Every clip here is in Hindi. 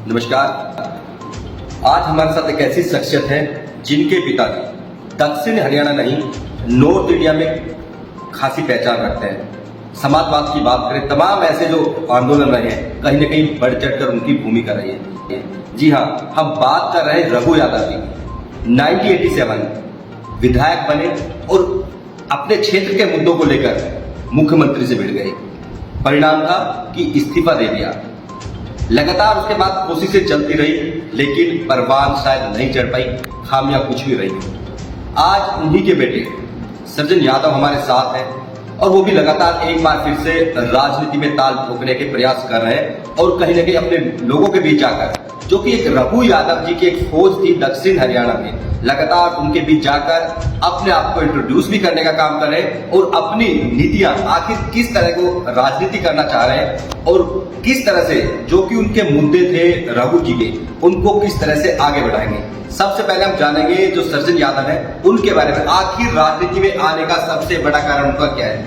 नमस्कार। आज हमारे साथ एक ऐसी शख्सियत है जिनके पिताजी दक्षिण हरियाणा नहीं नॉर्थ इंडिया में खासी पहचान रखते हैं। समाजवाद की बात करें, तमाम ऐसे जो आंदोलन रहे हैं कहीं न कहीं बढ़ चढ़कर उनकी भूमिका रही है। जी हाँ, हम बात कर रहे हैं रघु यादव जी की। 1987 विधायक बने और अपने क्षेत्र के मुद्दों को लेकर मुख्यमंत्री से भिड़ गए। परिणाम था कि इस्तीफा दे दिया। लगातार उसके बाद कोशिशें चलती रही, लेकिन परवान शायद नहीं चढ़ पाई, खामियां कुछ भी रही। आज उन्हीं के बेटे सर्जन यादव हमारे साथ हैं और वो भी लगातार एक बार फिर से राजनीति में ताल ठोकने के प्रयास कर रहे हैं और कहीं न कहीं अपने लोगों के बीच जाकर, जो कि एक रघु यादव जी की एक फौज थी दक्षिण हरियाणा में, लगातार उनके बीच जाकर अपने आप को इंट्रोड्यूस भी करने का काम कर रहे हैं और अपनी नीतियां आखिर किस तरह को राजनीति करना चाह रहे हैं और किस तरह से जो कि उनके मुद्दे थे रघु जी के, उनको किस तरह से आगे बढ़ाएंगे। सबसे पहले हम जानेंगे जो सर्जन यादव है उनके बारे में, आखिर राजनीति में आने का सबसे बड़ा कारण उनका क्या है।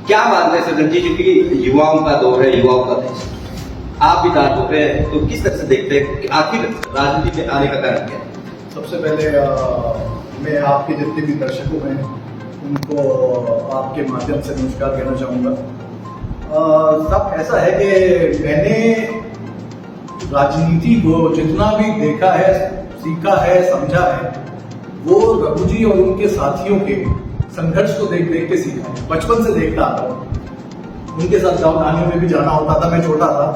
क्या मानते हैं सर्जन जी, क्योंकि युवाओं का दौर है, युवाओं का देश, आप भी राजनीति में, तो किस तरह से देखते हैं कि आखिर राजनीति में आने का कारण क्या है? सबसे पहले मैं आपके जितने भी दर्शकों हैं उनको आपके माध्यम से नमस्कार कहना चाहूँगा। सब ऐसा है कि मैंने राजनीति को जितना भी देखा है, सीखा है, समझा है, वो रघु जी और उनके साथियों के संघर्ष को देख देख के सीखा है। बचपन से देखता आ रहा हूँ, उनके साथ गाँव कहानियों में भी जाना होता था। मैं छोटा था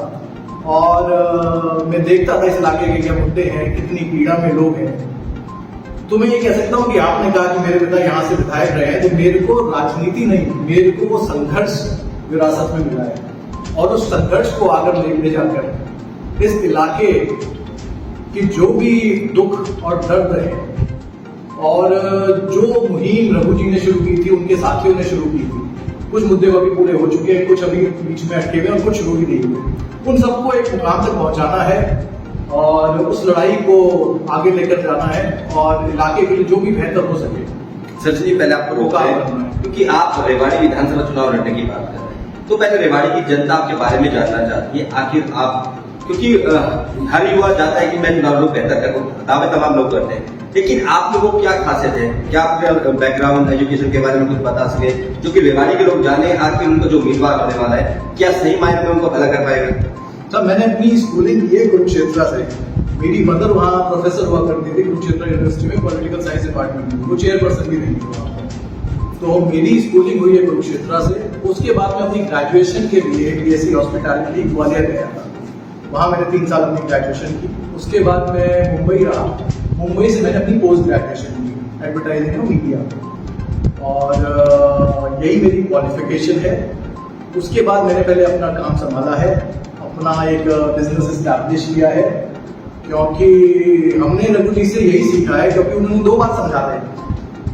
और मैं देखता था इस इलाके के क्या मुद्दे हैं, कितनी पीड़ा में लोग हैं। तो मैं ये कह सकता हूँ कि आपने कहा कि मेरे पिता यहाँ से विधायक रहे हैं, तो मेरे को राजनीति नहीं, मेरे को वो संघर्ष विरासत में मिला है और उस संघर्ष को आगे ले जाकर इस इलाके की जो भी दुख और दर्द है और जो मुहिम रघु जी ने शुरू की थी, उनके साथियों ने शुरू की थी, कुछ मुद्दे अभी पूरे हो चुके हैं, कुछ अभी बीच में अटके हुए और कुछ शुरू ही नहीं हुए, उन सबको एक मुकाम तक पहुंचाना है और उस लड़ाई को आगे लेकर जाना है और इलाके के लिए जो भी बेहतर हो सके। सर्जन जी, पहले आपको रोका है क्योंकि आप रेवाड़ी विधानसभा चुनाव लड़ने की बात कर रहे हैं, तो पहले रेवाड़ी की जनता आपके बारे में जानना चाहती है। आखिर आप, क्योंकि हर युवा चाहता है कि मैं चुनाव लोग बेहतर करूं, दावे तमाम लोग करते हैं, लेकिन आप लोगों को क्या खासियत है, क्या आपके बैकग्राउंड एजुकेशन के बारे में कुछ बता सके जो कि रेवाड़ी के लोग जाने, आखिर उनको जो उम्मीदवार होने वाला है क्या सही मायने में उनको भला कर पाएगा? सर, मैंने अपनी स्कूलिंग की है कुरुक्षेत्र से। मेरी मदर वहाँ प्रोफेसर हुआ करती थी कुरुक्षेत्र यूनिवर्सिटी में, पॉलिटिकल साइंस डिपार्टमेंट में, वो चेयरपर्सन भी रही थी वहाँ। तो मेरी स्कूलिंग हुई है कुरुक्षेत्र से। उसके बाद मैं अपनी ग्रेजुएशन के लिए BSc हॉस्पिटैलिटी ग्वालियर गया था, वहाँ मैंने 3 साल अपनी ग्रेजुएशन की। उसके बाद मैं मुंबई रहा, मुंबई से मैंने अपनी पोस्ट ग्रेजुएशन की एडवर्टाइजिंग और मीडिया, और यही मेरी क्वालिफिकेशन है। उसके बाद मैंने पहले अपना काम संभाला है, अपना एक बिजनेस एस्टैब्लिश किया है, क्योंकि हमने रघु जी से यही सीखा है, क्योंकि उन्होंने 2 बात समझाते हैं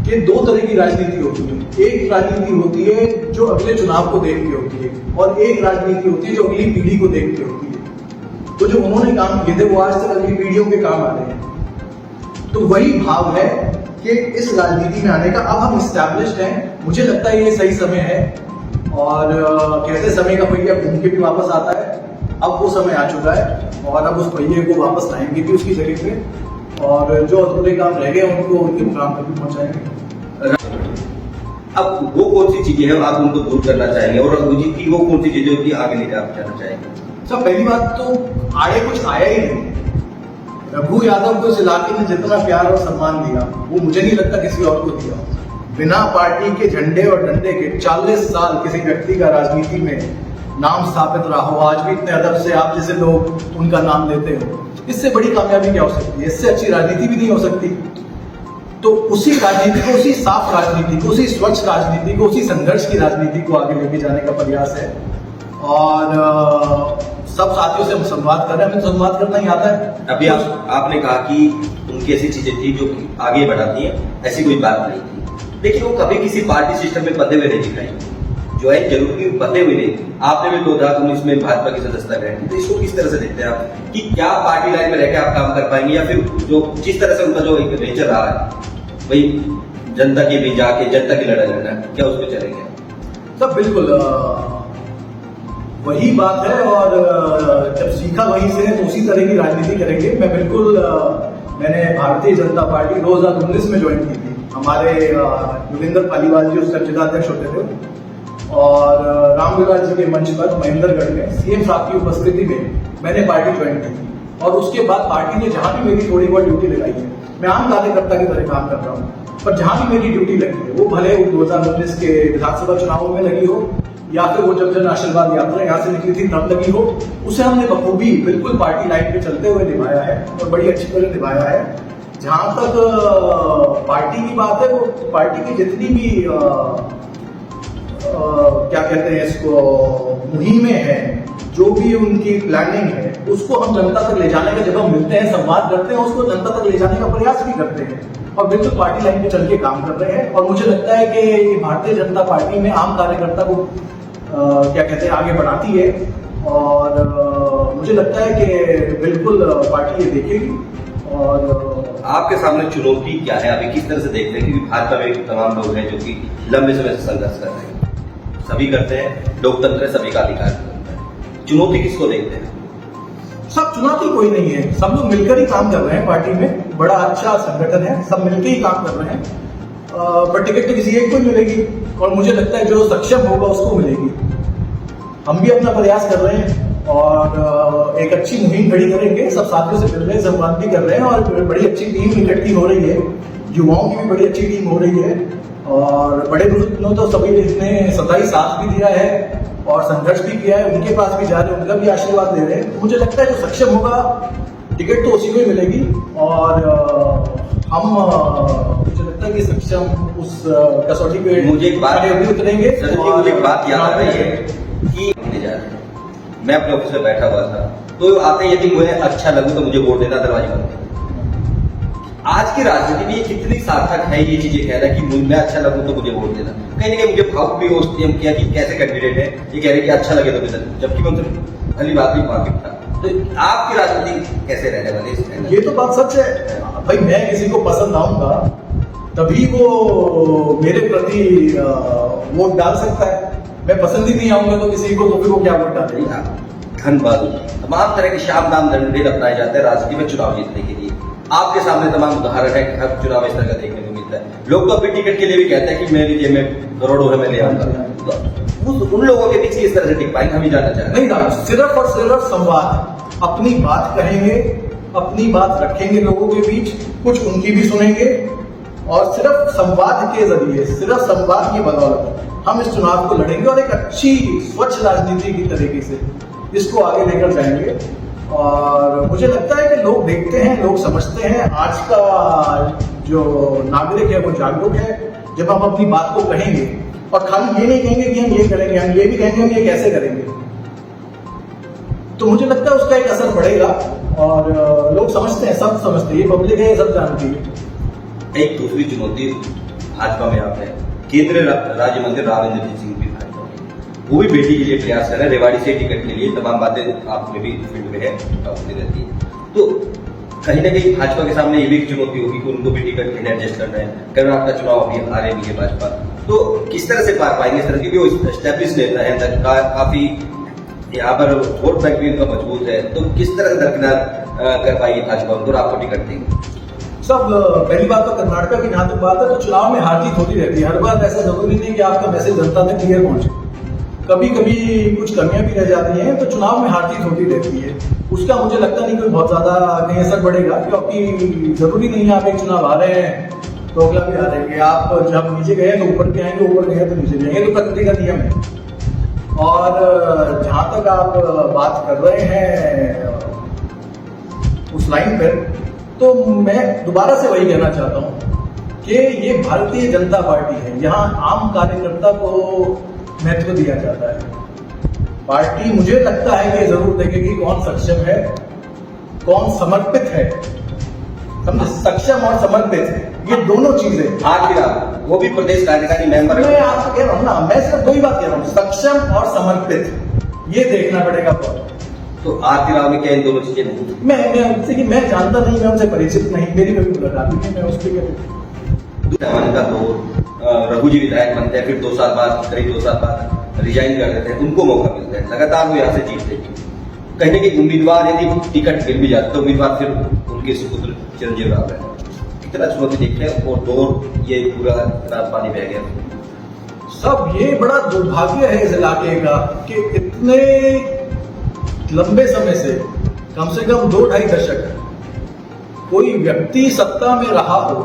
कि 2 तरह की राजनीति होती है। एक राजनीति होती है जो अगले चुनाव को देख के होती है और एक राजनीति होती है जो अगली पीढ़ी को देख के होती है। तो जो उन्होंने काम किए थे वो आज तक अगली पीढ़ियों के काम आ रहे हैं। तो वही भाव है कि इस राजनीति में आने का अब हम एस्टैब्लिश्ड हैं। मुझे लगता है ये सही समय है और कहते समय का पहिया घूम के भी वापस आता है। अब वो समय आ चुका है और अब उस पहिए को वापस लाएंगे भी उसकी जगह पे, और जो अधूरे काम रह गए उनको उनके मुकाम पर भी पहुंचाएंगे। अब वो कौन सी चीजें हैं आप उनको दूर करना चाहेंगे और रघु जी की वो कौन सी चीजें होती है आगे लेकर आप जाना चाहेंगे? सब पहली बात तो आगे कुछ आया ही नहीं। रघु यादव को इस इलाके ने जितना प्यार और सम्मान दिया वो मुझे नहीं लगता किसी और को दिया। बिना पार्टी के झंडे और डंडे के 40 साल किसी व्यक्ति का राजनीति में नाम स्थापित रहा हो, आज भी इतने अदब से आप जैसे लोग उनका नाम लेते हो, इससे बड़ी कामयाबी क्या हो सकती है? इससे अच्छी राजनीति भी नहीं हो सकती। तो उसी राजनीति को, उसी साफ राजनीति को, उसी स्वच्छ राजनीति को, उसी संघर्ष की राजनीति को आगे लेके जाने का प्रयास है। और सब साथियों से हम संवाद कर रहे हैं, हमें संवाद करना ही आता है। अभी आपने कहा कि उनकी ऐसी चीजें थी जो आगे बढ़ाती है, ऐसी कोई बात नहीं थी, लेकिन वो कभी किसी पार्टी सिस्टम में बंधे हुए नहीं दिखाई, जो है जरूरी बंधे हुए नहीं। आपने भी 2019 में भाजपा की सदस्यता ग्रहण की, तो इसको किस तरह से देखते हैं आप कि क्या पार्टी लाइन में रहकर आप काम कर पाएंगे, या फिर जो जिस तरह से उनका जो एक नेचर रहा है वही जनता के बीच जाके जनता की लड़ाई लड़ना, क्या उस पर चलेंगे? सब बिल्कुल वही बात है और जब सीखा वहीं से तो उसी तरह की राजनीति करेंगे। मैं बिल्कुल मैंने भारतीय जनता पार्टी 2019 में ज्वाइन की थी। हमारे योगेंद्र पालीवाल जी उसका जिलाध्यक्ष होते थे और रामविलास जी के मंच पर महेंद्रगढ़ में सीएम साहब की उपस्थिति में मैंने पार्टी ज्वाइन की थी और उसके बाद पार्टी ने जहां भी मेरी थोड़ी बहुत ड्यूटी लगाई है, मैं आम कार्यकर्ता की तरह काम कर रहा हूँ, पर जहां भी मेरी ड्यूटी लगी है वो भले 2019 के विधानसभा चुनावों में लगी हो या फिर वो जब जन आशीर्वाद यात्रा यहाँ से निकली थी तब लगी हो, उसे हमने बखूबी बिल्कुल पार्टी लाइन पे चलते हुए निभाया है और बड़ी अच्छी तरह निभाया है। जहां तक पार्टी की बात है, वो पार्टी की जितनी भी क्या कहते हैं इसको मुहिमें हैं, जो भी उनकी प्लानिंग है, उसको हम जनता तक ले जाने का, जब हम मिलते हैं संवाद करते हैं, उसको जनता तक ले जाने का प्रयास भी करते हैं और बिल्कुल पार्टी लाइन पे चल के काम कर रहे हैं। और मुझे लगता है कि भारतीय जनता पार्टी में आम कार्यकर्ता को क्या कहते हैं आगे बढ़ाती है और मुझे लगता है कि बिल्कुल पार्टी ये देखेगी। और आपके सामने चुनौती क्या है, अभी किस तरह से देखते हैं, क्योंकि भाजपा में तमाम लोग हैं जो कि लंबे समय से संघर्ष कर रहे हैं, सभी करते हैं, लोकतंत्र है, सभी का अधिकार है, चुनौती किसको देखते हैं? सब चुनौती कोई नहीं है, सब लोग मिलकर ही काम कर रहे हैं। पार्टी में बड़ा अच्छा संगठन है, सब मिलकर ही काम कर रहे हैं, पर टिकट तो किसी एक को मिलेगी और मुझे लगता है जो सक्षम होगा उसको मिलेगी। हम भी अपना प्रयास कर रहे हैं और एक अच्छी मुहिम खड़ी करेंगे, सब साथियों से मिल रहे हैं, संवाद भी कर रहे हैं और बड़ी अच्छी टीम इकट्ठी हो रही है, युवाओं की भी बड़ी अच्छी टीम हो रही है और बड़े बुजुर्ग ने तो सभी ने सदाई साथ भी दिया है और संघर्ष भी किया है, उनके पास भी जा रहे हैं, उनका भी आशीर्वाद दे रहे हैं। तो मुझे लगता है जो सक्षम होगा टिकट तो उसी को ही मिलेगी और हम मुझे लगता है कि सक्षम उस कसौटी पे मुझे एक बात उतरेंगे। मुझे एक बात याद आ रही है कि जा रहे हैं, मैं अपने ऑफिस में बैठा हुआ था तो आते यदि मुझे अच्छा लगू तो मुझे वोट देना, दरवाजे बंद। आज की राजनीति में ये कितनी सार्थक है ये चीजें कह रहा है कि मैं अच्छा लगूं तो मुझे वोट देना, कहीं ना कहीं मुझे भावुक भी हो किया कि कैसे कैंडिडेट है ये कह रहे कि अच्छा लगे तो मुझे, जबकि मैं उनसे पहली बात भी वाकिफ था। तो आपकी राजनीति कैसे रहने वाली? ये तो बात सच है भाई, मैं किसी को पसंद आऊंगा तभी वो मेरे प्रति वोट डाल सकता है, मैं पसंद ही नहीं आऊंगा तो किसी को तो फिर वो क्या वोट डालेगा। धन्यवाद। तमाम तरह के शाम दाम दंड अपनाए जाते हैं राजनीति में चुनाव जीतने के लिए। आपके सामने तमाम उदाहरण है कि हर चुनाव इस तरह का देखने को मिलता है। लोग तो अपनी टिकट के लिए भी कहते हैं कि मेरी जेब में करोड़ों है, मैं ले आऊंगा। तो उन लोगों के बीच इस तरह से टिक पाएंगे, हम ही जानना चाह रहे हैं। नहीं, सिर्फ और सिर्फ संवाद, अपनी बात कहेंगे, अपनी बात रखेंगे लोगों के बीच, कुछ उनकी भी सुनेंगे और सिर्फ संवाद के जरिए, सिर्फ संवाद की बदौलत हम इस चुनाव को लड़ेंगे और एक अच्छी स्वच्छ राजनीति की तरीके से इसको आगे लेकर जाएंगे। और मुझे लगता है कि लोग देखते हैं, लोग समझते हैं, आज का जो नागरिक है वो जागरूक है। जब हम अपनी बात को कहेंगे और खाली ये नहीं कहेंगे कि हम ये करेंगे, हम ये भी कहेंगे हम ये कैसे करेंगे, तो मुझे लगता है उसका एक असर पड़ेगा और लोग समझते हैं, सब समझते हैं, ये पब्लिक है, सब जानती है। एक दूसरी चुनौती भाजपा में आप है, केंद्रीय राज्य मंत्री रावेंद्र सिंह भी भाजपा में, वो भी बेटी के लिए प्रयास कर रहे हैं, रेवाड़ी से टिकट के लिए, तमाम बातें आपने भी फील्ड में है होती रहती है। तो कहीं ना कहीं भाजपा के सामने ये भी एक चुनौती होगी कि उनको भी टिकट के लिए एडजस्ट कर रहे हैं। कर्नाटक का चुनाव अभी आ रही है भाजपा, तो किस तरह से पार पाएंगे इस तरह की? वो एस्टेब्लिश नेता है, काफी यहाँ पर वोट बैंक भी उनका मजबूत है, तो किस तरह से दरकिनार कर पाएगी भाजपा उनको और आपको टिकट देंगे? सब पहली बात तो कर्नाटक की जहां तक बात है तो चुनाव में हार जीत होती रहती है, हर बार ऐसा जरूरी नहीं कि आपका मैसेज जनता तक क्लियर पहुंचे, कभी कभी कुछ कमियां भी रह जाती हैं, तो चुनाव में हार जीत होती रहती है। उसका मुझे लगता नहीं कोई बहुत ज्यादा कहीं असर पड़ेगा, क्योंकि जरूरी नहीं है आप एक चुनाव आ रहे हैं तो अगला भी हारेंगे। आप जब नीचे गए तो ऊपर भी आएंगे, ऊपर गए तो नीचे जाएंगे, तो प्रकृति का नियम है। और जहां तक आप बात कर रहे हैं उस लाइन पर, तो मैं दोबारा से वही कहना चाहता हूं कि ये भारतीय जनता पार्टी है, यहाँ आम कार्यकर्ता को महत्व दिया जाता है। पार्टी मुझे लगता है कि जरूर देखेगी कौन सक्षम है, कौन समर्पित है, समझे, सक्षम और समर्पित ये दोनों चीजें। आखिर वो भी प्रदेश कार्यकारी मेंबर है। मैं आपको कह रहा हूँ ना, मैं सिर्फ दो ही बात कह रहा हूँ, सक्षम और समर्पित, ये देखना पड़ेगा। तो आरती राव में क्या इन दोनों चीजें नहीं? मैं जानता नहीं, मैं उनसे परिचित नहीं, मेरी कभी मुलाकात नहीं, मैं उस पर का तो रघु जी विधायक बनते हैं, फिर 2 साल बाद, करीब 2 साल बाद रिजाइन कर देते हैं, उनको मौका मिलता है, लगातार वो यहाँ से जीतते हैं। कहीं ना कहीं उम्मीदवार यदि टिकट मिल भी जाता तो उम्मीदवार फिर उनके सुपुत्र चिरंजीव राव है। कितना चुनौती देखते हैं और दौर ये पूरा रात पानी बह गया। सब ये बड़ा दुर्भाग्य है इस इलाके का कि इतने लंबे समय से कम 2-2.5 दशक कोई व्यक्ति सत्ता में रहा हो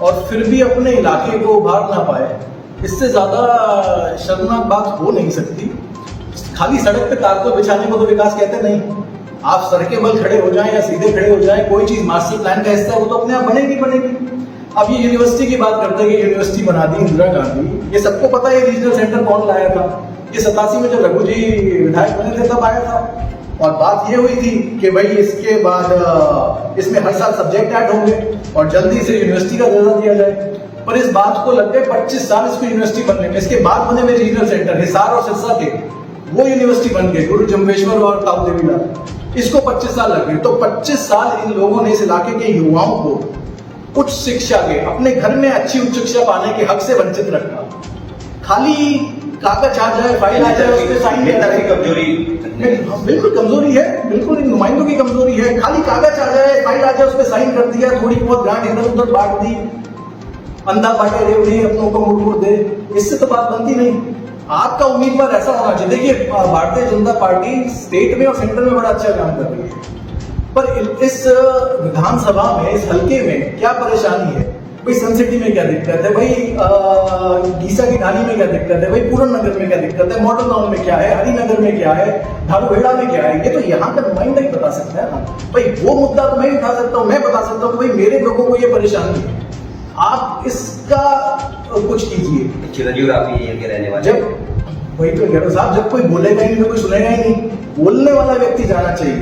और फिर भी अपने इलाके को उभार ना पाए, इससे ज्यादा शर्मनाक बात हो नहीं सकती। खाली सड़क पे तार बिछाने को तो विकास कहते नहीं। आप सड़कें बल खड़े हो जाएं या सीधे खड़े हो जाएं, कोई चीज मास्टर प्लान का हिस्सा है वो तो अपने आप बनेगी। अब ये यूनिवर्सिटी की बात करते हैं कि यूनिवर्सिटी बना दी इंदिरा गांधी, ये सबको पता है रीजनल सेंटर कौन लाया था। ये 87 में जब रघु जी विधायक बने थे तब आया था, और बात ये हुई थी कि भाई इसके बाद इसमें हर साल सब्जेक्ट ऐड होंगे और जल्दी से यूनिवर्सिटी का दर्जा दिया जाए। पर इस बात को लग गए 25 साल इसको यूनिवर्सिटी बनने में। इसके बाद बने हुए रीजनल सेंटर हिसार और सिरसा के, वो यूनिवर्सिटी बन गए, गुरु जम्बेश्वर और ताऊ देवीलाल, इसको 25 साल लग गए। तो 25 साल इन लोगों ने इस इलाके के युवाओं को उच्च शिक्षा के, अपने घर में अच्छी उच्च शिक्षा पाने के हक से वंचित रखा। खाली कागज आ जाए, फाइल आ जाए, उस पर साइन की कमजोरी बिल्कुल कमजोरी है, बिल्कुल इन नुमाइंदों की कमजोरी है। खाली कागज आ जाए, फाइल आ जाए, उस पर साइन कर दिया, थोड़ी बहुत ग्रांट इधर उधर बांट दी, अंधा बांटे रेव नहीं, अपनों को मुड़ दे, इससे तो बात बनती नहीं। आपका उम्मीदवार ऐसा होना चाहिए। देखिए, भारतीय जनता पार्टी स्टेट में और सेंटर में बड़ा अच्छा काम कर रही है, पर इस विधानसभा में, इस हल्के में क्या परेशानी है? भाई सन सिटी में क्या दिक्कत है, भाई डीसा की ढाली में क्या दिक्कत है, भाई पूरन नगर में क्या दिक्कत है, मॉडल टाउन में क्या है, हरिनगर में क्या है, धारूहेड़ा में क्या है, ये तो यहाँ का नुमाइंदा ही बता सकता है ना। भाई वो मुद्दा तो मैं ही उठा सकता हूँ, मैं बता सकता हूँ भाई मेरे लोगों को ये परेशानी है, आप इसका कुछ कीजिए। चिरंजीव राव भी ये रहने वाले, जब वही तो कह रहा साहब, जब कोई बोलेगा ही नहीं तो कोई सुनेगा ही नहीं। बोलने वाला व्यक्ति जाना चाहिए,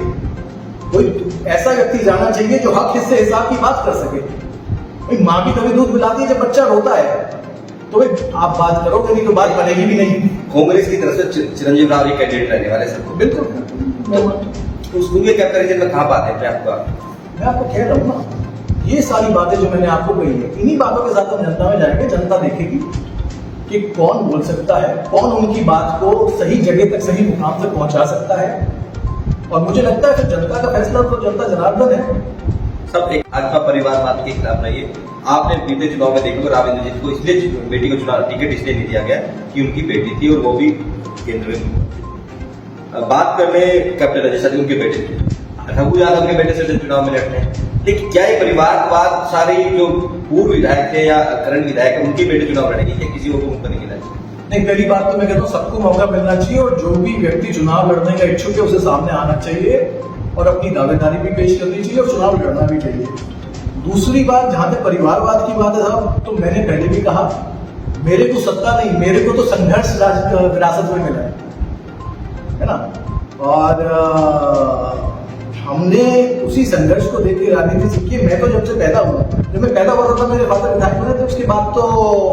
कोई ऐसा व्यक्ति जाना चाहिए जो हक हिस्से हिसाब की बात कर सके। माँ भी कभी दूध पिलाती है जब बच्चा रोता है, तो भाई आप बात करोगे, नहीं तो बात बनेगी भी नहीं। कांग्रेस की तरफ से चिरंजीव राव ही कैंडिडेट रहने वाले सबको बिल्कुल। तो उस दूसरे कंपैरिजन में कहाँ बात है? मैं आपको कह रहा हूँ ना, ये सारी बातें जो मैंने आपको कही है, इन्हीं बातों के साथ हम जनता में जाएंगे, जनता देखेगी कि कौन बोल सकता है, कौन उनकी बात को सही जगह तक, सही मुकाम तक पहुंचा सकता है। और मुझे लगता है कि जनता का फैसला तो जनता जनार्दन है। सब एक भाजपा परिवारवाद के खिलाफ रहिए। आपने बीते चुनाव में देखा राव इंद्रजीत को इसलिए बेटी को चुनाव टिकट इसलिए नहीं दिया गया कि उनकी बेटी थी और वो भी केंद्र में। बात कर रहे कैप्टन अजय शाह, उनके बेटे थे, रघु यादव के बेटे से चुनाव में लड़ने, लेकिन क्या ये परिवारवाद सारे जो पूर्व विधायक थे या करंट विधायक है उनकी बेटे चुनाव लड़ेगी या किसी और को मौका नहीं मिलना चाहिए? नहीं, पहली बात तो मैं कहता हूँ सबको मौका मिलना चाहिए, और जो भी व्यक्ति चुनाव लड़ने का इच्छुक है उसे सामने आना चाहिए और अपनी दावेदारी भी पेश करनी चाहिए और चुनाव लड़ना भी चाहिए। दूसरी बात, जहां तक परिवारवाद की बात है साहब, तो मैंने पहले भी कहा, मेरे को सत्ता नहीं, मेरे को तो संघर्ष विरासत में मिला है ना। और हमने उसी संघर्ष को देख के राजनीति सीखी है। मैं तो जब से पैदा हुआ, जब मैं पैदा हुआ था मेरे फादर विधायक बने थे, उसके बाद तो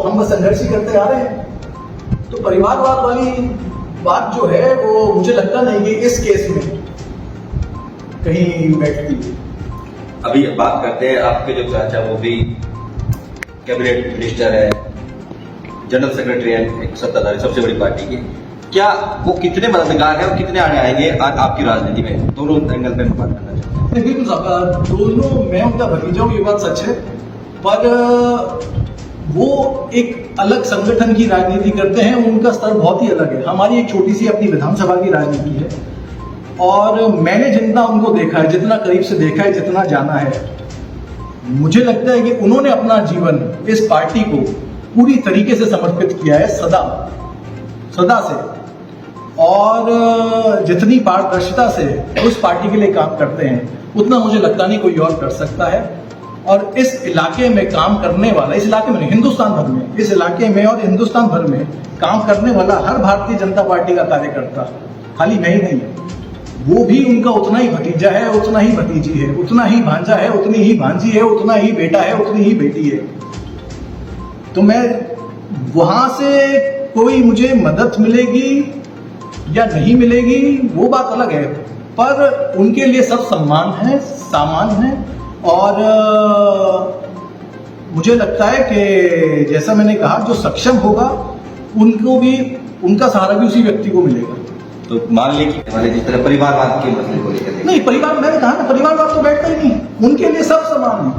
हम बस संघर्ष ही करते आ रहे हैं। तो परिवारवाद वाली बात जो है वो मुझे लगता नहीं कि इस केस में कहीं बैठती है। अभी बात करते हैं, आपके जो चाचा वो भी कैबिनेट मिनिस्टर है, जनरल सेक्रेटरी है एक सत्ताधारी सबसे बड़ी पार्टी की, क्या वो कितने मददगार हैं और कितने आगे आएंगे आपकी राजनीति में? दोनों एंगल पे बात करना चाहते हैं। बिल्कुल साहब, दोनों, मैं उनका भतीजा हूँ, ये बात सच है, पर वो एक अलग संगठन की राजनीति करते हैं, उनका स्तर बहुत ही अलग है। हमारी एक छोटी सी अपनी विधानसभा की राजनीति है, और मैंने जितना उनको देखा है, जितना करीब से देखा है, जितना जाना है, मुझे लगता है कि उन्होंने अपना जीवन इस पार्टी को पूरी तरीके से समर्पित किया है, सदा से, और जितनी पारदर्शिता से उस पार्टी के लिए काम करते हैं उतना मुझे लगता नहीं कोई और कर सकता है। और इस इलाके में काम करने वाला, इस इलाके में नहीं, हिंदुस्तान भर में, इस इलाके में और हिंदुस्तान भर में काम करने वाला हर भारतीय जनता पार्टी का कार्यकर्ता, खाली मैं ही नहीं है, वो भी उनका उतना ही भतीजा है, उतना ही भतीजी है, उतना ही भांजा है, उतनी ही भांजी है, उतना ही बेटा है, उतनी ही बेटी है। तो मैं वहां से कोई मुझे मदद मिलेगी या नहीं मिलेगी वो बात अलग है, पर उनके लिए सब सम्मान है, सामान है। और मुझे लगता है कि जैसा मैंने कहा, जो सक्षम होगा उनको भी उनका सहारा भी उसी व्यक्ति को मिलेगा। तो मान लें कि हमारे जिस तरह परिवारवाद के मसले को लेकर नहीं, परिवार, मैंने कहा ना, परिवारवाद तो बैठता ही नहीं। उनके लिए सब समान है,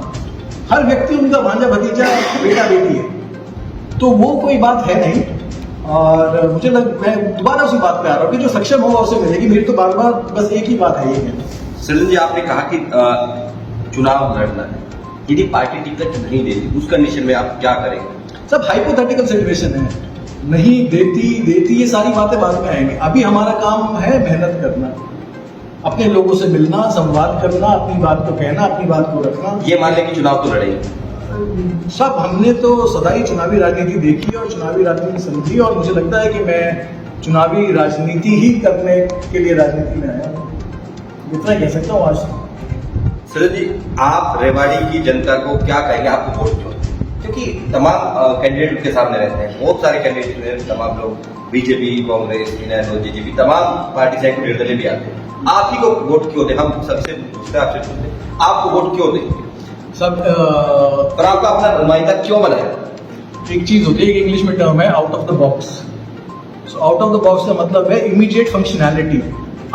हर व्यक्ति उनका भांजा भतीजा बेटा बेटी है, तो वो कोई बात है नहीं। और मैं दोबारा उसी बात पे आ रहा हूँ कि जो सक्षम होगा उसे मिलेगी। मेरी तो बार बार बस एक ही बात है, ये कहना। सृजन जी, आपने कहा कि चुनाव लड़ना है, यदि पार्टी टिकट नहीं देती उस कंडीशन में आप क्या करेंगे? सब हाइपोथेटिकल सिचुएशन है, नहीं देती ये सारी बातें बाद में आएंगी। अभी हमारा काम है मेहनत करना, अपने लोगों से मिलना, संवाद करना, अपनी बात को कहना, अपनी बात को रखना। ये मान लें कि चुनाव तो लड़ेंगे सब, हमने तो सदा ही चुनावी राजनीति देखी और चुनावी राजनीति समझी, और मुझे लगता है कि मैं चुनावी राजनीति ही करने के लिए राजनीति में आया हूँ, इतना कह सकता हूँ आज। सृजन जी, आप रेवाड़ी की जनता को क्या कहेंगे, आपको वोट क्यों? क्योंकि तमाम कैंडिडेट के सामने रहते हैं, बहुत सारे कैंडिडेट हैं, तमाम लोग बीजेपी, कांग्रेस, इनेलो, जेजेपी, तमाम पार्टी से निर्दलीय भी आते हैं। आप ही को वोट क्यों दें? हम सबसे पूछते हैं, आपसे पूछते हैं, आपको वोट क्यों दें सब? और आपका अपना नुमाइंदा क्यों बनाया? एक चीज होती है, एक इंग्लिश में टर्म है out of the box. Out of the box का मतलब है इमीडिएट फंक्शनैलिटी।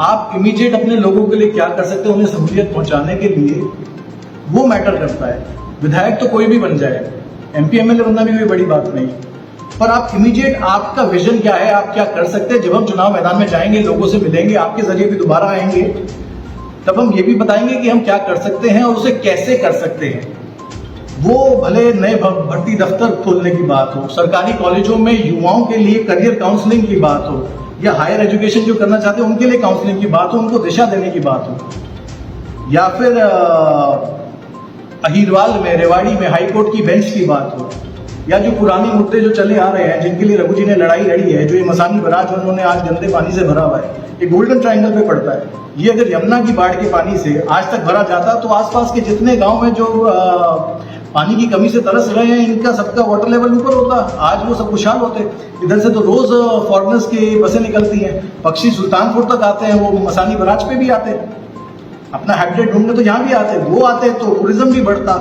आप इमीडिएट अपने लोगों के लिए क्या कर सकते हैं, उन्हें सहूलियत पहुंचाने के लिए, वो मैटर करता है। विधायक तो कोई भी बन जाए, एमपी एमएलए बनना भी कोई बड़ी बात नहीं, पर आप इमीडिएट, आपका विजन क्या है, आप क्या कर सकते हैं। जब हम चुनाव मैदान में जाएंगे, लोगों से मिलेंगे, आपके जरिए भी दोबारा आएंगे, तब हम ये भी बताएंगे कि हम क्या कर सकते हैं और उसे कैसे कर सकते हैं। वो भले नए भर्ती दफ्तर खोलने की बात हो, सरकारी कॉलेजों में युवाओं के लिए करियर काउंसलिंग की बात हो, या हायर एजुकेशन जो करना चाहते हैं उनके लिए काउंसलिंग की बात हो, उनको दिशा देने की बात हो, या फिर अहीरवाल में, रेवाड़ी में हाईकोर्ट की बेंच की बात हो, या जो पुराने मुद्दे जो चले आ रहे हैं, जिनके लिए रघु जी ने लड़ाई लड़ी है, जो ये मसानी बराज उन्होंने आज गंदे पानी से भरा हुआ है, ये गोल्डन ट्रायंगल पे पड़ता है। ये अगर यमुना की बाढ़ के पानी से आज तक भरा जाता तो आसपास के जितने गांव में जो पानी की कमी से तरस रहे हैं, इनका सबका वाटर लेवल ऊपर होता, आज वो सब खुशहाल होते। इधर से तो रोज फॉरेनर्स की बसें निकलती हैं, पक्षी सुल्तानपुर तक आते हैं, वो मसानी बराज पे भी आते हैं, अपना हैबिटेट ढूंढने तो यहाँ भी आते, वो आते तो टूरिज्म भी बढ़ता,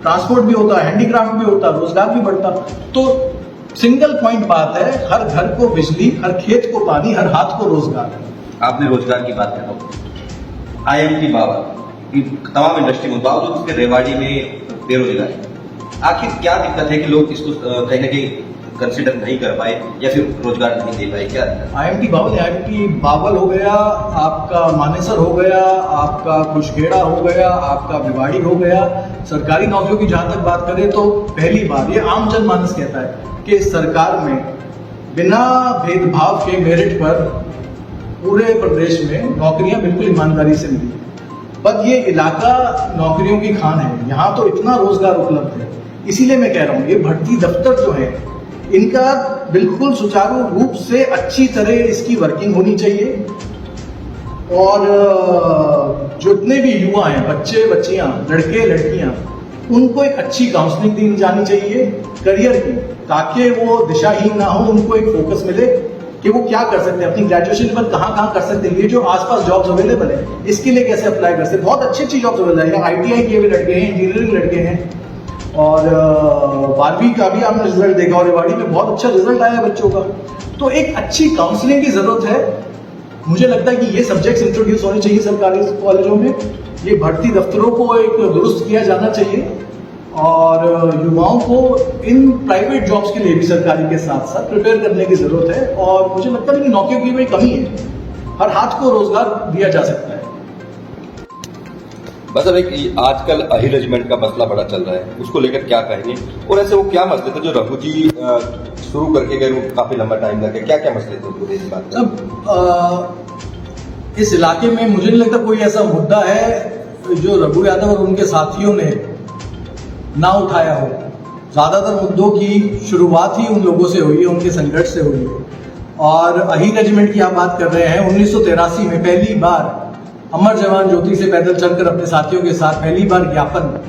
ट्रांसपोर्ट भी होता, हैंडीक्राफ्ट भी होता, रोजगार भी बढ़ता। तो सिंगल पॉइंट बात है, हर घर को बिजली, हर खेत को पानी, हर हाथ को रोजगार। आपने रोजगार की बात करो, आईएमटी बाबा की तमाम इंडस्ट्री में बावजूद उसके रेवाड़ी में बेरोजगारी, आखिर क्या दिक्कत है कि लोग इसको कहीं ना कहीं कंसिडर नहीं कर पाए या फिर रोजगार नहीं दे पाए? क्या आईएमटी बावल हो गया, आपका मानेसर हो गया, आपका खुशखेड़ा हो गया, आपका भिवाड़ी हो गया। सरकारी नौकरियों की जहां तक बात करें तो पहली बार ये आम जनमानस कहता है कि सरकार में बिना भेदभाव के मेरिट पर पूरे प्रदेश में नौकरियां बिल्कुल ईमानदारी से मिली, पर ये इलाका नौकरियों की खान है, यहाँ तो इतना रोजगार उपलब्ध है। इसीलिए मैं कह रहा हूँ, ये भर्ती दफ्तर जो है, इनका बिल्कुल सुचारू रूप से अच्छी तरह इसकी वर्किंग होनी चाहिए, और जितने भी युवा हैं, बच्चे बच्चियां, लड़के लड़कियां, उनको एक अच्छी काउंसलिंग दी जानी चाहिए करियर की, ताकि वो दिशाहीन ना हो, उनको एक फोकस मिले कि वो क्या कर सकते हैं, अपनी ग्रेजुएशन पर कहाँ कर सकते हैं। ये जो आसपास जॉब्स अवेलेबल है, इसके लिए कैसे अप्लाई कर सकते हैं। बहुत अच्छी अच्छी जॉब्स अवेलेबल है, ITI किए हुए लड़के हैं, इंजीनियरिंग लड़के हैं, और 12वीं का भी आपने रिजल्ट देखा, और रेवाड़ी में बहुत अच्छा रिजल्ट आया बच्चों का। तो एक अच्छी काउंसलिंग की जरूरत है। मुझे लगता है कि ये सब्जेक्ट्स इंट्रोड्यूस होने चाहिए सरकारी कॉलेजों में, ये भर्ती दफ्तरों को एक दुरुस्त किया जाना चाहिए, और युवाओं को इन प्राइवेट जॉब्स के लिए भी सरकारी के साथ साथ प्रिपेयर करने की जरूरत है। और मुझे लगता है कि नौकरियों की कोई कमी है, हर हाथ को रोजगार दिया जा सकता है। बस अब एक आजकल अही रेजिमेंट का मसला बड़ा चल रहा है, उसको लेकर क्या कहेंगे, और ऐसे वो क्या मसले थे जो रघु जी शुरू करके गए, वो काफी लंबा टाइम लगे, क्या क्या मसले थे उनको इस बात? अब इस इलाके में मुझे नहीं लगता कोई ऐसा मुद्दा है जो रघु यादव और उनके साथियों ने ना उठाया हो। ज्यादातर मुद्दों की शुरुआत ही उन लोगों से हुई है, उनके संघर्ष से हुई है। और अही रेजिमेंट की आप बात कर रहे हैं, 1983 में पहली बार अमर जवान ज्योति से पैदल चलकर अपने साथियों के साथ पहली बार ज्ञापन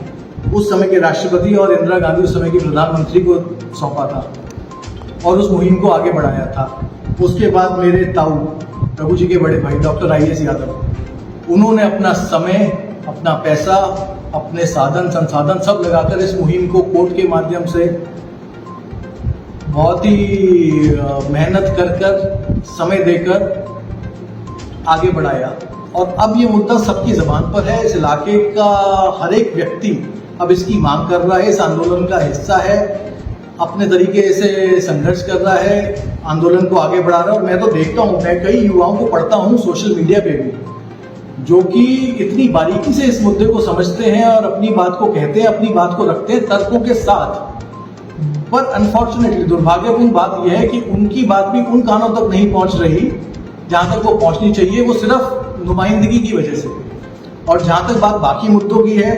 उस समय के राष्ट्रपति और इंदिरा गांधी उस समय की प्रधानमंत्री को सौंपा था, और उस मुहिम को आगे बढ़ाया था। उसके बाद मेरे ताऊ रघु जी के बड़े भाई डॉक्टर IAS यादव, उन्होंने अपना समय, अपना पैसा, अपने साधन संसाधन सब लगाकर इस मुहिम को कोर्ट के माध्यम से बहुत ही मेहनत कर समय देकर आगे बढ़ाया और अब ये मुद्दा सबकी जबान पर है। इस इलाके का हर एक व्यक्ति अब इसकी मांग कर रहा है, इस आंदोलन का हिस्सा है, अपने तरीके से संघर्ष कर रहा है, आंदोलन को आगे बढ़ा रहा है। और मैं तो देखता हूँ, मैं कई युवाओं को पढ़ता हूँ सोशल मीडिया पे भी, जो कि इतनी बारीकी से इस मुद्दे को समझते हैं और अपनी बात को कहते हैं, अपनी बात को रखते हैं तर्कों के साथ। पर अनफॉर्चुनेटली, दुर्भाग्यपूर्ण बात यह है कि उनकी बात भी उन कानों तक नहीं पहुंच रही जहां तक वो पहुंचनी चाहिए, वो सिर्फ नुमाइंदगी की वजह से। और जहां तक बात बाकी मुद्दों की है,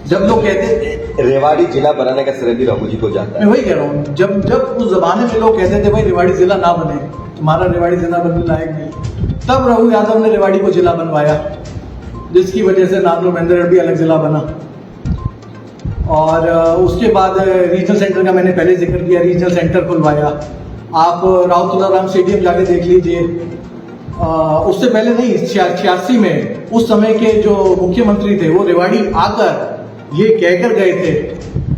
जब लोग कहते हैं रेवाड़ी जिला बनाने का श्रेय भी रघु जी को जाता है। मैं वही कह रहा हूँ, जब उस जमाने में लोग कहते थे भाई रेवाड़ी जिला ना बने, तुम्हारा रेवाड़ी जिला बनने लायक नहीं, तब रघु यादव ने रेवाड़ी को जिला बनवाया, जिसकी वजह से नागलो महेंद्रगढ़ भी अलग जिला बना। और उसके बाद रीजनल सेंटर का मैंने पहले जिक्र किया, रीजनल सेंटर खुलवाया। आप राव तुलाराम स्टेडियम जाके देख लीजिए, उससे पहले नहीं, 86 में उस समय के जो मुख्यमंत्री थे वो रेवाड़ी आकर ये कहकर गए थे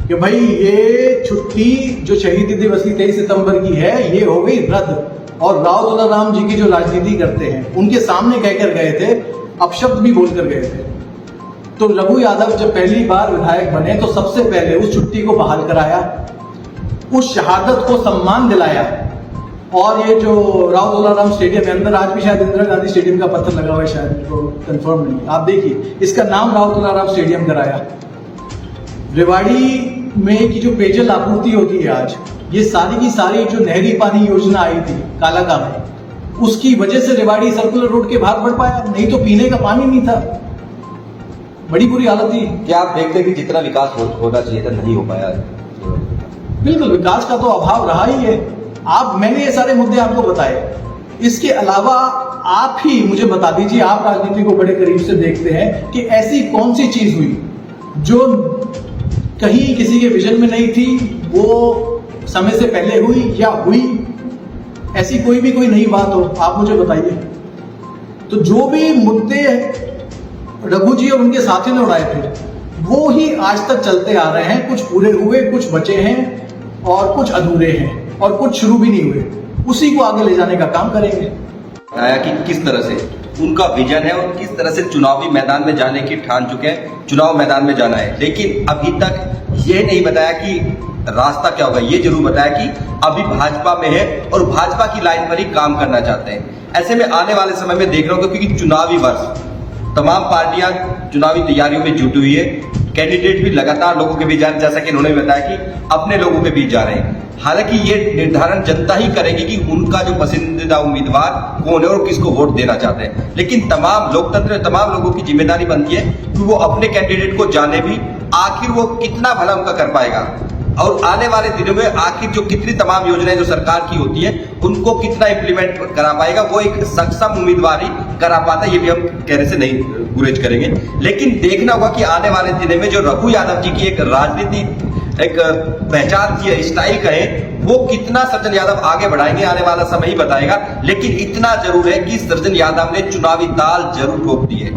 कि भाई ये छुट्टी जो शहीदी दिवस की 23 सितंबर की है ये हो गई रद्द। और राव तुलाराम जी की जो राजनीति करते हैं उनके सामने कहकर गए थे, अपशब्द भी बोलकर गए थे। तो रघु यादव जब पहली बार विधायक बने तो सबसे पहले उस छुट्टी को बहाल कराया, उस शहादत को सम्मान दिलाया। और ये जो राव तुलाराम स्टेडियम है, अंदर आज भी शायद इंदिरा गांधी स्टेडियम का पत्थर लगा हुआ है, शायद तो कंफर्म नहीं, आप देखिए, इसका नाम राव तुलाराम स्टेडियम कराया। रेवाड़ी में की जो पेयजल आपूर्ति होती है आज, ये सारी की सारी जो नहरी पानी योजना आई थी कालाका में, उसकी वजह से रेवाड़ी सर्कुलर रोड के बाहर बढ़ पाया, नहीं तो पीने का पानी नहीं था, बड़ी बुरी हालत थी। क्या आप देखते हैं कि जितना विकास होना चाहिए था नहीं हो पाया? बिल्कुल, विकास का तो अभाव रहा ही है। मैंने ये सारे मुद्दे आपको बताए, इसके अलावा आप ही मुझे बता दीजिए, आप राजनीति को बड़े करीब से देखते हैं, कि ऐसी कौन सी चीज हुई जो कहीं किसी के विजन में नहीं थी, वो समय से पहले हुई या हुई, ऐसी कोई नई बात हो, आप मुझे बताइए। तो जो भी मुद्दे रघु जी और उनके साथियों ने उड़ाए थे वो ही आज तक चलते आ रहे हैं, कुछ पूरे हुए, कुछ बचे हैं और कुछ अधूरे हैं और कुछ शुरू भी नहीं हुए, उसी को आगे ले जाने का काम करेंगे। आया कि किस तरह से उनका विजन है और किस तरह से चुनावी मैदान में जाने की ठान चुके हैं, चुनाव मैदान में जाना है, लेकिन अभी तक ये नहीं बताया कि रास्ता क्या होगा। ये जरूर बताया कि अभी भाजपा में है और भाजपा की लाइन पर ही काम करना चाहते हैं। ऐसे में आने वाले समय में देख रहा हूँ, क्योंकि चुनावी वर्ष, तमाम पार्टियां चुनावी तैयारियों में जुटी हुई है, कैंडिडेट भी लगातार लोगों के बीच जा रहे हैं, जैसा कि उन्होंने बताया कि अपने लोगों के बीच जा रहे हैं। हालांकि ये निर्धारण जनता ही करेगी कि उनका जो पसंदीदा उम्मीदवार कौन है और किसको वोट देना चाहते हैं, लेकिन तमाम लोकतंत्र, तमाम लोगों की जिम्मेदारी बनती है कि वो अपने कैंडिडेट को जाने भी, आखिर वो कितना भला उनका कर पाएगा और आने वाले दिनों में आखिर जो कितनी तमाम योजनाएं जो सरकार की होती है उनको कितना इंप्लीमेंट करा पाएगा, वो एक सक्षम उम्मीदवार ही करा पाता है। ये भी हम कहने से नहीं गुरेज करेंगे, लेकिन देखना होगा कि आने वाले दिनों में जो रघु यादव जी की एक राजनीति, एक पहचान थी, स्टाइल कहें, वो कितना सृजन यादव आगे बढ़ाएंगे आने वाला समय ही बताएगा। लेकिन इतना जरूर है कि सृजन यादव ने चुनावी दाल जरूर ठोक दी है।